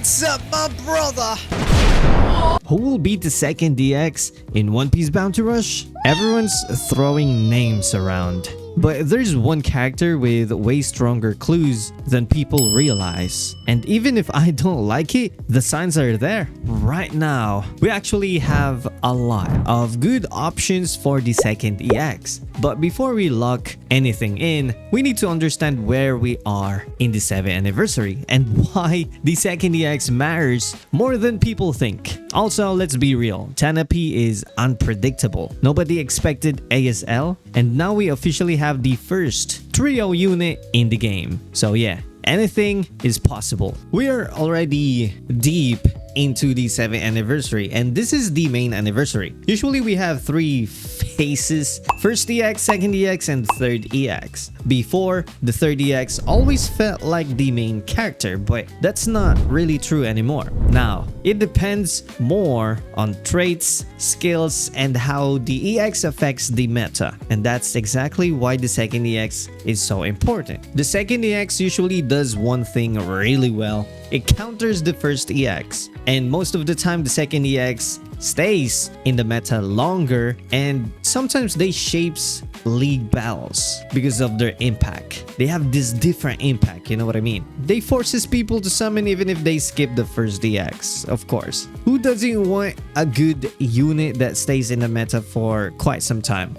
What's up, my brother? Who will beat the second DX in One Piece Bounty Rush? Everyone's throwing names around, but there's one character with way stronger clues than people realize. And even if I don't like it, the signs are there. Right now, we actually have a lot of good options for the second EX. But before we lock anything in, we need to understand where we are in the 7th anniversary and why the second EX matters more than people think. Also, let's be real, 10AP is unpredictable. Nobody expected ASL, and now we officially have the first trio unit in the game. So yeah, anything is possible. We are already deep into the 7th anniversary, and this is the main anniversary. Usually we have 3 phases: first EX, second EX, and third EX. Before, the third EX always felt like the main character, but that's not really true anymore. Now, it depends more on traits, skills, and how the EX affects the meta, and that's exactly why the second EX is so important. The second EX usually does one thing really well: it counters the first EX, and most of the time the second EX stays in the meta longer, and sometimes they shapes league battles because of their impact. They have this different impact, you know what I mean? They forces people to summon even if they skip the first DX, of course. Who doesn't want a good unit that stays in the meta for quite some time?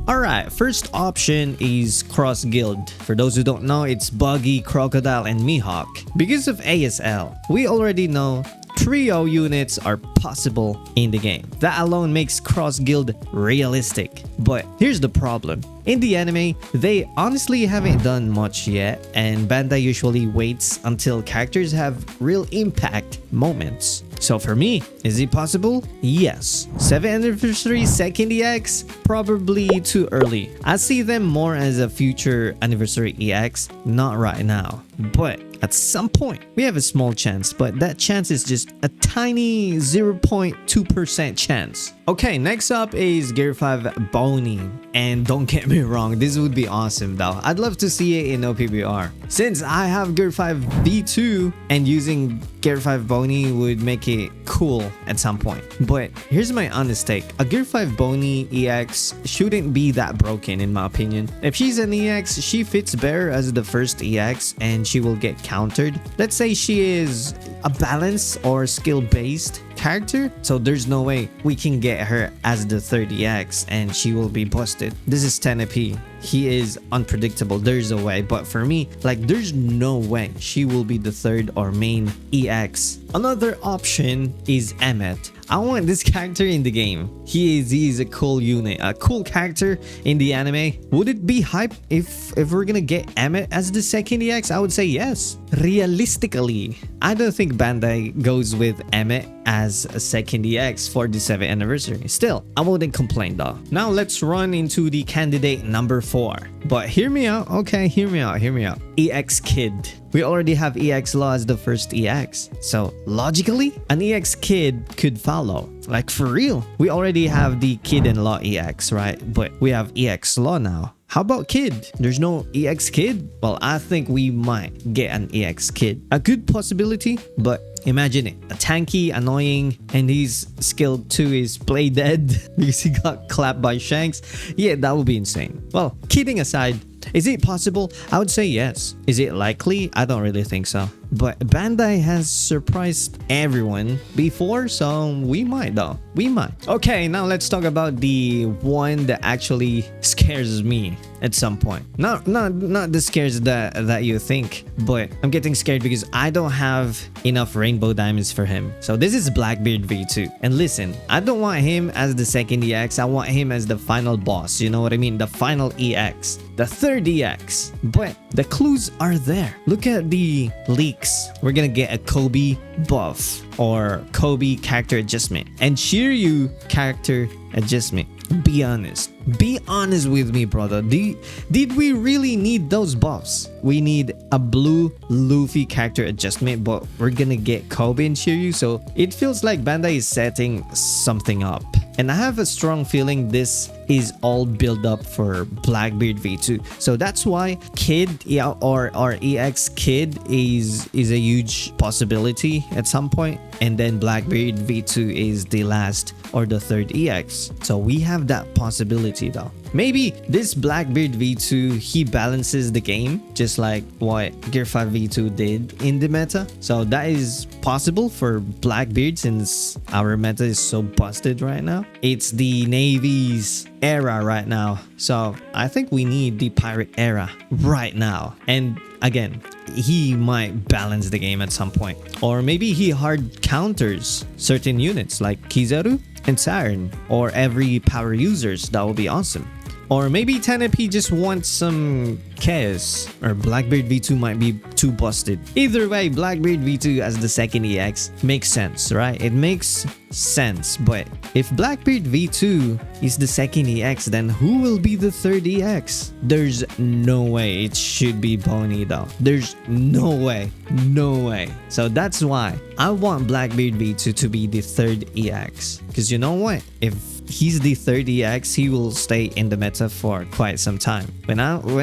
Alright, first option is Cross Guild. For those who don't know, it's Buggy, Crocodile, and Mihawk. Because of ASL, we already know trio units are possible in the game. That alone makes Cross Guild realistic. But here's the problem. In the anime, they honestly haven't done much yet, and Bandai usually waits until characters have real impact moments. So for me, is it possible? Yes. 7th anniversary second EX? Probably too early. I see them more as a future anniversary EX, not right now. But at some point, we have a small chance, but that chance is just a tiny 0.2% chance. Okay, next up is Gear 5 Bonney. And don't get me wrong, this would be awesome though. I'd love to see it in OPBR. Since I have Gear 5 V2, and using Gear 5 Bonney would make it cool at some point. But here's my honest take. A Gear 5 Bonney EX shouldn't be that broken in my opinion. If she's an EX, she fits better as the first EX and she will get countered. Let's say she is a balance or skill based character, so there's no way we can get her as the third EX and she will be busted. This is 10AP. He is unpredictable. There's a way, but for me, like, there's no way she will be the third or main EX. Another option is Emmet. I want this character in the game. He is a cool unit, a cool character in the anime. Would it be hype if we're gonna get Emmet as the second EX? I would say yes. Realistically, I don't think Bandai goes with Emmet as a second EX for the 7th anniversary. Still, I wouldn't complain though. Now let's run into the candidate number 4. But hear me out, okay? Hear me out. EX Kid. We already have EX Law as the first EX. So logically, an EX Kid could follow. Like for real. We already have the Kid and Law EX, right? But we have EX Law now. How about Kid? There's no EX Kid? Well, I think we might get an EX Kid. A good possibility, but imagine it. A tanky, annoying, and his skill 2 is play dead because he got clapped by Shanks. Yeah, that would be insane. Well, kidding aside, is it possible? I would say yes. Is it likely? I don't really think so. But Bandai has surprised everyone before, so we might though. We might. Okay, now let's talk about the one that actually scares me at some point. Not the scares that you think, but I'm getting scared because I don't have enough rainbow diamonds for him. So this is Blackbeard V2. And listen, I don't want him as the second EX. I want him as the final boss. You know what I mean? The final EX. The third EX. But the clues are there. Look at the leaks. We're gonna get a Kobe buff or Kobe character adjustment and Shiryu character adjustment. Be honest. Be honest with me, brother. Did we really need those buffs? We need a blue Luffy character adjustment, but we're gonna get Kobe and Shiryu, so it feels like Bandai is setting something up. And I have a strong feeling this is all built up for Blackbeard V2. So that's why Kid, yeah, or EX Kid is a huge possibility at some point, and then Blackbeard V2 is the last or the third EX. So we have that possibility though. Maybe this Blackbeard V2, he balances the game just like what Gear 5 V2 did in the meta. So that is possible for Blackbeard since our meta is so busted right now. It's the Navy's era right now. So I think we need the pirate era right now. And again, he might balance the game at some point. Or maybe he hard counters certain units like Kizaru and Saturn or every power users. That would be awesome. Or maybe 10AP just wants some chaos, or Blackbeard V2 might be too busted. Either way, Blackbeard V2 as the second EX makes sense, right? It makes sense. But if Blackbeard V2 is the second EX, then who will be the third EX? There's no way it should be Bonney though. There's no way. No way. So that's why I want Blackbeard V2 to be the third EX. Because you know what? If he's the third EX, he will stay in the meta for quite some time. When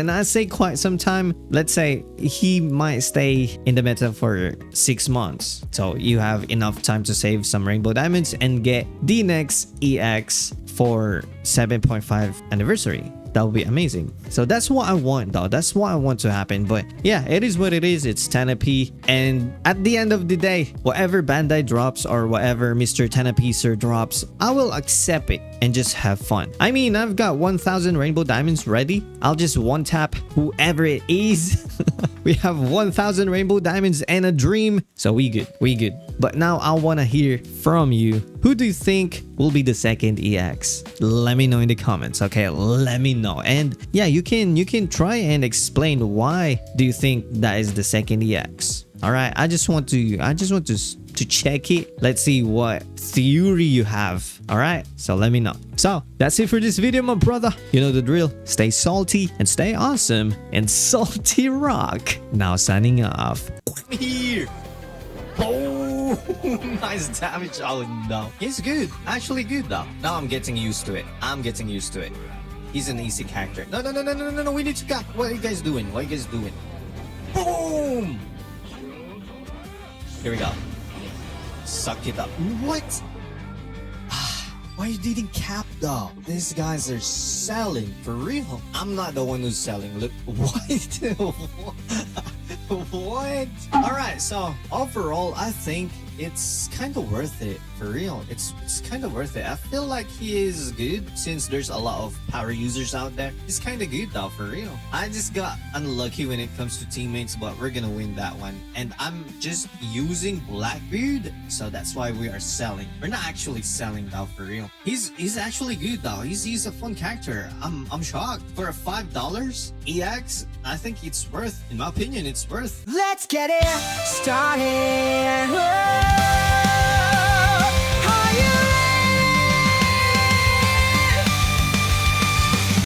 I say quite some time, let's say he might stay in the meta for 6 months. So you have enough time to save some rainbow diamonds and get the next EX for 7.5 anniversary. That would be amazing. So that's what I want though. That's what I want to happen. But yeah, it is what it is. It's 10AP. And at the end of the day, whatever Bandai drops or whatever Mr. 10AP sir drops, I will accept it and just have fun. I mean, I've got 1,000 rainbow diamonds ready. I'll just one tap whoever it is. We have 1,000 rainbow diamonds and a dream. So we good. We good. But now I want to hear from you. Who do you think will be the second EX? Let me know in the comments. Okay, let me know. And yeah, you can try and explain why do you think that is the second EX. All right, I just want to check it. Let's see what theory you have. All right, so let me know. So that's it for this video, my brother. You know the drill. Stay salty and stay awesome, and salty rock. Now signing off. Here. Oh, nice damage. Oh no, he's good. Actually good though. Now I'm getting used to it. He's an easy character. No. We need to cap. What are you guys doing? Boom. Here we go. Suck it up. What? Why you didn't cap though? These guys are selling for real. I'm not the one who's selling. Look, what? What? All right, so overall I think it's kind of worth it, for real. It's kind of worth it. I feel like he is good since there's a lot of power users out there. He's kind of good though, for real. I just got unlucky when it comes to teammates, but we're gonna win that one. And I'm just using Blackbeard, so that's why we are selling. We're not actually selling though, for real. He's actually good though. He's a fun character. I'm shocked. For a $5 EX, I think it's worth, in my opinion, it's worth. Let's get it started.